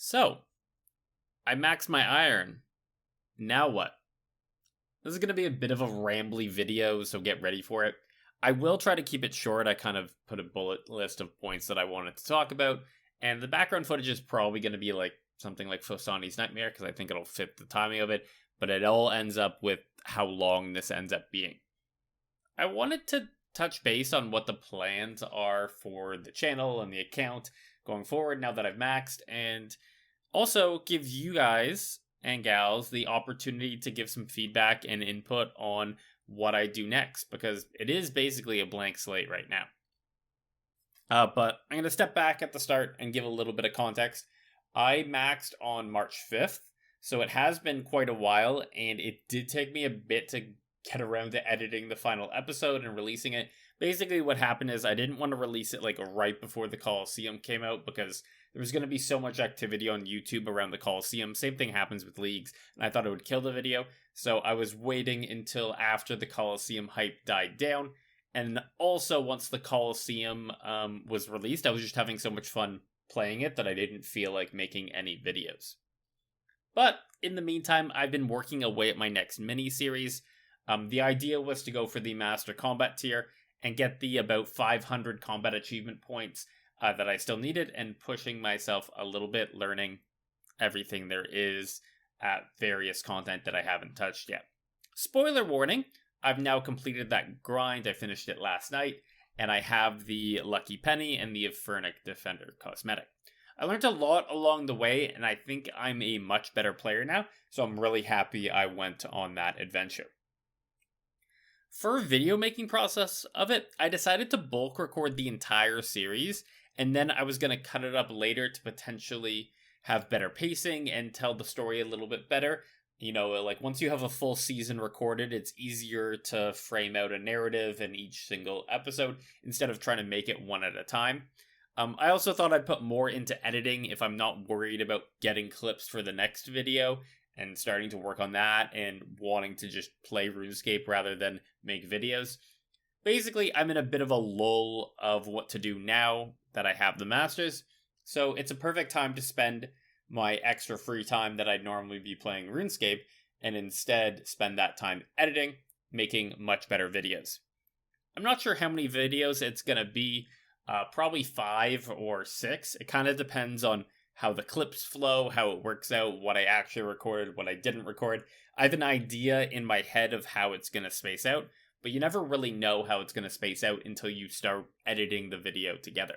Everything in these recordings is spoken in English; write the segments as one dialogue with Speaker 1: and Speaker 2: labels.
Speaker 1: So, I maxed my iron. Now what? This is going to be a bit of a rambly video, so get ready for it. I will try to keep it short. I kind of put a bullet list of points that I wanted to talk about, and the background footage is probably going to be like something like Fosani's Nightmare, because I think it'll fit the timing of it, but it all ends up with how long this ends up being. I wanted to touch base on what the plans are for the channel and the account going forward now that I've maxed, and also give you guys and gals the opportunity to give some feedback and input on what I do next, because it is basically a blank slate right now. But I'm going to step back at the start and give a little bit of context. I maxed on March 5th, so it has been quite a while, and it did take me a bit to get around to editing the final episode and releasing it. Basically, what happened is I didn't want to release it like right before the Coliseum came out, because there was going to be so much activity on YouTube around the Coliseum. Same thing happens with leagues, and I thought it would kill the video. So I was waiting until after the Coliseum hype died down. And also, once the Coliseum was released, I was just having so much fun playing it that I didn't feel like making any videos. But in the meantime, I've been working away at my next mini-series. The idea was to go for the Master Combat tier and get the about 500 combat achievement points that I still needed, and pushing myself a little bit, learning everything there is at various content that I haven't touched yet. Spoiler warning, I've now completed that grind. I finished it last night, and I have the Lucky Penny and the Infernic Defender cosmetic. I learned a lot along the way, and I think I'm a much better player now, so I'm really happy I went on that adventure. For video making process of it, I decided to bulk record the entire series, and then I was going to cut it up later to potentially have better pacing and tell the story a little bit better. You know, like once you have a full season recorded, it's easier to frame out a narrative in each single episode instead of trying to make it one at a time. I also thought I'd put more into editing if I'm not worried about getting clips for the next video and starting to work on that and wanting to just play RuneScape rather than make videos. Basically, I'm in a bit of a lull of what to do now that I have the Masters, so it's a perfect time to spend my extra free time that I'd normally be playing RuneScape, and instead spend that time editing, making much better videos. I'm not sure how many videos it's gonna be, probably 5 or 6. It kind of depends on how the clips flow, how it works out, what I actually recorded, what I didn't record. I have an idea in my head of how it's gonna space out, but you never really know how it's going to space out until you start editing the video together.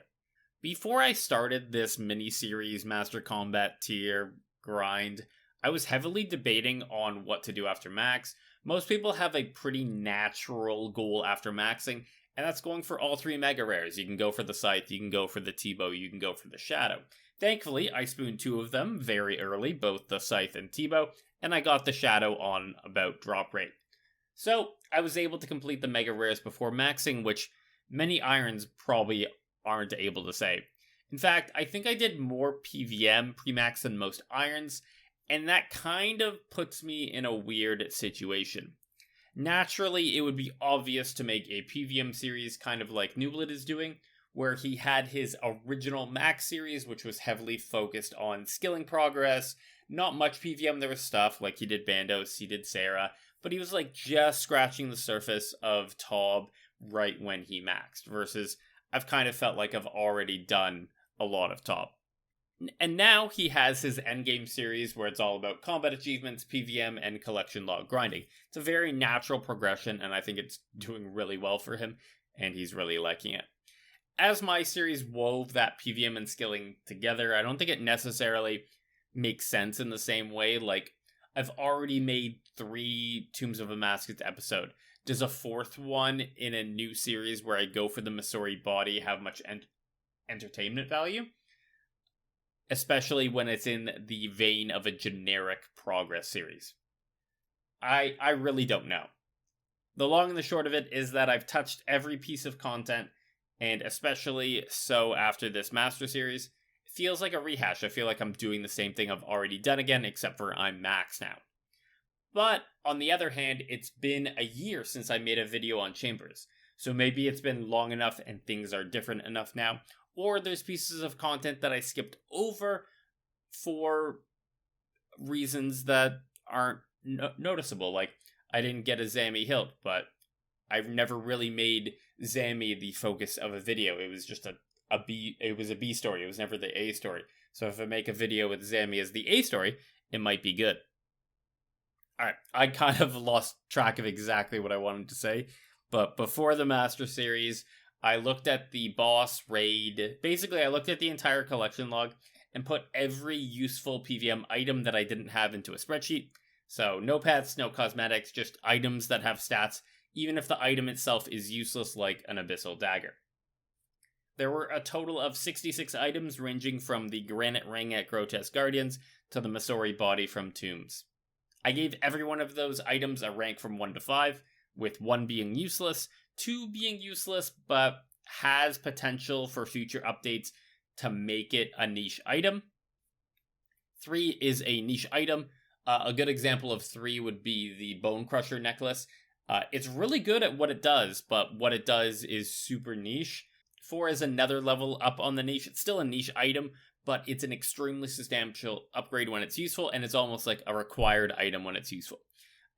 Speaker 1: Before I started this mini-series Master Combat tier grind, I was heavily debating on what to do after max. Most people have a pretty natural goal after maxing, and that's going for all 3 mega rares. You can go for the Scythe, you can go for the T-Bow, you can go for the Shadow. Thankfully, I spooned 2 of them very early, both the Scythe and T-Bow, and I got the Shadow on about drop rate. So, I was able to complete the mega rares before maxing, which many irons probably aren't able to say. In fact, I think I did more PVM pre-max than most irons, and that kind of puts me in a weird situation. Naturally, it would be obvious to make a PVM series kind of like Nublet is doing, where he had his original max series, which was heavily focused on skilling progress. Not much PVM, there was stuff, like he did Bandos, he did Sarah, but he was like just scratching the surface of Taub right when he maxed, versus I've kind of felt like I've already done a lot of Taub. And now he has his endgame series where it's all about combat achievements, PVM, and collection log grinding. It's a very natural progression, and I think it's doing really well for him, and he's really liking it. As my series wove that PVM and skilling together, I don't think it necessarily makes sense in the same way. Like, I've already made 3 Tombs of Damascus episode. Does a 4th one in a new series where I go for the Masori body have much entertainment value? Especially when it's in the vein of a generic progress series. I really don't know. The long and the short of it is that I've touched every piece of content, and especially so after this Master Series, it feels like a rehash. I feel like I'm doing the same thing I've already done again, except for I'm max now. But, on the other hand, it's been a year since I made a video on Chambers, so maybe it's been long enough and things are different enough now, or there's pieces of content that I skipped over, for reasons that aren't noticeable. Like, I didn't get a Zammy hilt, but I've never really made Zammy the focus of a video. It was just a B. It was a B story. It was never the A story. So if I make a video with Zammy as the A story, it might be good. Alright, I kind of lost track of exactly what I wanted to say, but before the Master Series, I looked at the boss raid. Basically, I looked at the entire collection log and put every useful PVM item that I didn't have into a spreadsheet. So no pets, no cosmetics, just items that have stats, even if the item itself is useless like an Abyssal Dagger. There were a total of 66 items ranging from the Granite Ring at Grotesque Guardians to the Masori Body from Tombs. I gave every one of those items a rank from 1 to 5, with 1 being useless, 2 being useless but has potential for future updates to make it a niche item. 3 is a niche item. A good example of 3 would be the Bone Crusher necklace. It's really good at what it does, but what it does is super niche. 4 is another level up on the niche. It's still a niche item, but it's an extremely substantial upgrade when it's useful, and it's almost like a required item when it's useful.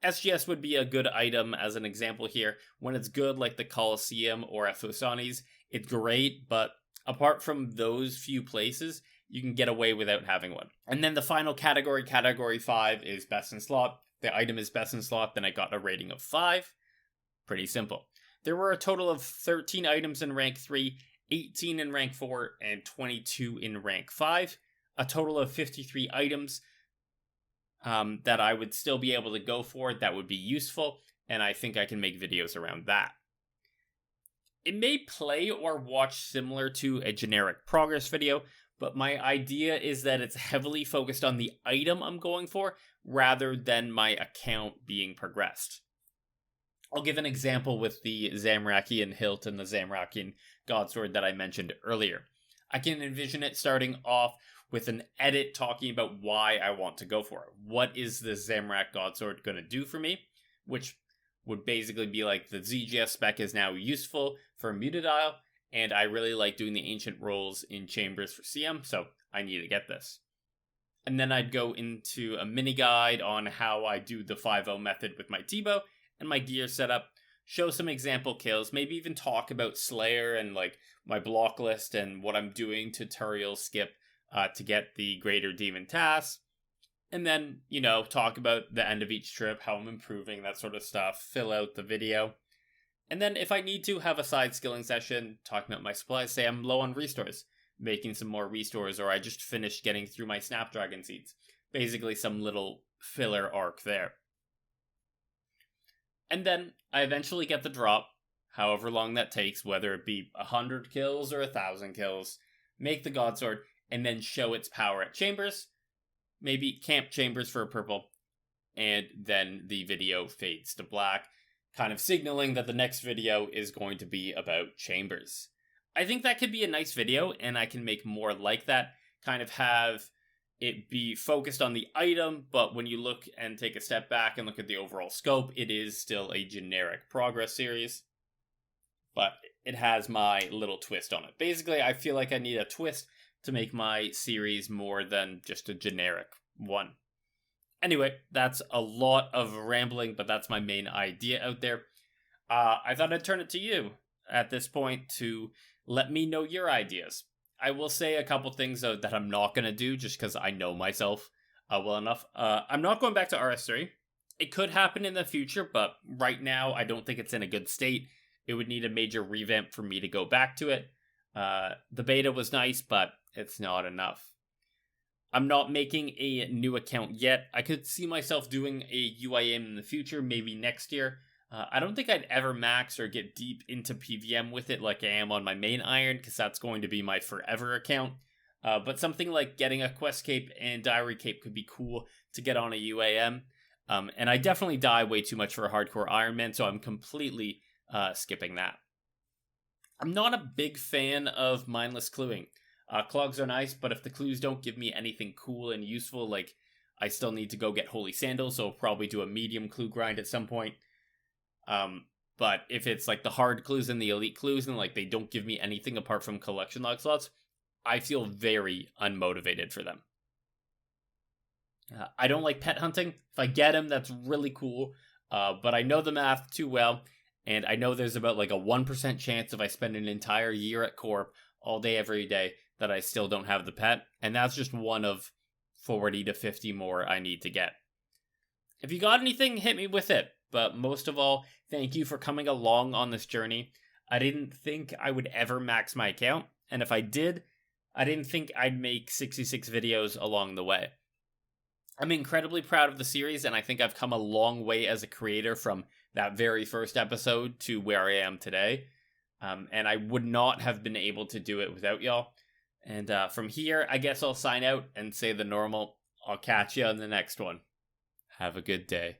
Speaker 1: SGS would be a good item as an example here. When it's good, like the Colosseum or at Phosanes, it's great, but apart from those few places, you can get away without having one. And then the final category, category 5, is best in slot. The item is best in slot, then I got a rating of 5. Pretty simple. There were a total of 13 items in rank 3, 18 in rank 4, and 22 in rank 5. A total of 53 items that I would still be able to go for that would be useful, and I think I can make videos around that. It may play or watch similar to a generic progress video, but my idea is that it's heavily focused on the item I'm going for rather than my account being progressed. I'll give an example with the Zamrakian hilt and the Zamrakian Godsword that I mentioned earlier. I can envision it starting off with an edit talking about why I want to go for it. What is the Zamrak Godsword going to do for me? Which would basically be like the ZGS spec is now useful for Mutadile, and I really like doing the ancient rolls in Chambers for CM, so I need to get this. And then I'd go into a mini guide on how I do the 5-0 method with my T-bow and my gear setup, show some example kills, maybe even talk about Slayer and like my block list and what I'm doing tutorial skip to get the Greater Demon tasks. And then, talk about the end of each trip, how I'm improving, that sort of stuff, fill out the video. And then if I need to, have a side skilling session, talking about my supplies, say I'm low on restores, making some more restores, or I just finished getting through my Snapdragon seeds. Basically some little filler arc there. And then I eventually get the drop, however long that takes, whether it be 100 kills or 1,000 kills, make the Godsword, and then show its power at Chambers, maybe camp Chambers for a purple, and then the video fades to black, kind of signaling that the next video is going to be about Chambers. I think that could be a nice video, and I can make more like that, kind of have it be focused on the item, but when you look and take a step back and look at the overall scope, it is still a generic progress series, but it has my little twist on it. Basically, I feel like I need a twist to make my series more than just a generic one. Anyway, that's a lot of rambling, but that's my main idea out there. I thought I'd turn it to you at this point to let me know your ideas. I will say a couple things that I'm not going to do just because I know myself well enough. I'm not going back to RS3. It could happen in the future, but right now I don't think it's in a good state. It would need a major revamp for me to go back to it. The beta was nice, but it's not enough. I'm not making a new account yet. I could see myself doing a UIM in the future, maybe next year. I don't think I'd ever max or get deep into PVM with it like I am on my main iron, because that's going to be my forever account. But something like getting a Quest Cape and Diary Cape could be cool to get on a UAM. And I definitely die way too much for a hardcore Iron Man, so I'm completely skipping that. I'm not a big fan of mindless cluing. Clogs are nice, but if the clues don't give me anything cool and useful, like I still need to go get Holy Sandals, so I'll probably do a medium clue grind at some point. But if it's like the hard clues and the elite clues and like they don't give me anything apart from collection log slots, I feel very unmotivated for them. I don't like pet hunting. If I get him, that's really cool. But I know the math too well, and I know there's about like a 1% chance if I spend an entire year at Corp all day, every day, that I still don't have the pet. And that's just one of 40 to 50 more I need to get. If you got anything, hit me with it. But most of all, thank you for coming along on this journey. I didn't think I would ever max my account, and if I did, I didn't think I'd make 66 videos along the way. I'm incredibly proud of the series, and I think I've come a long way as a creator from that very first episode to where I am today. And I would not have been able to do it without y'all. And from here, I guess I'll sign out and say the normal, I'll catch you on the next one. Have a good day.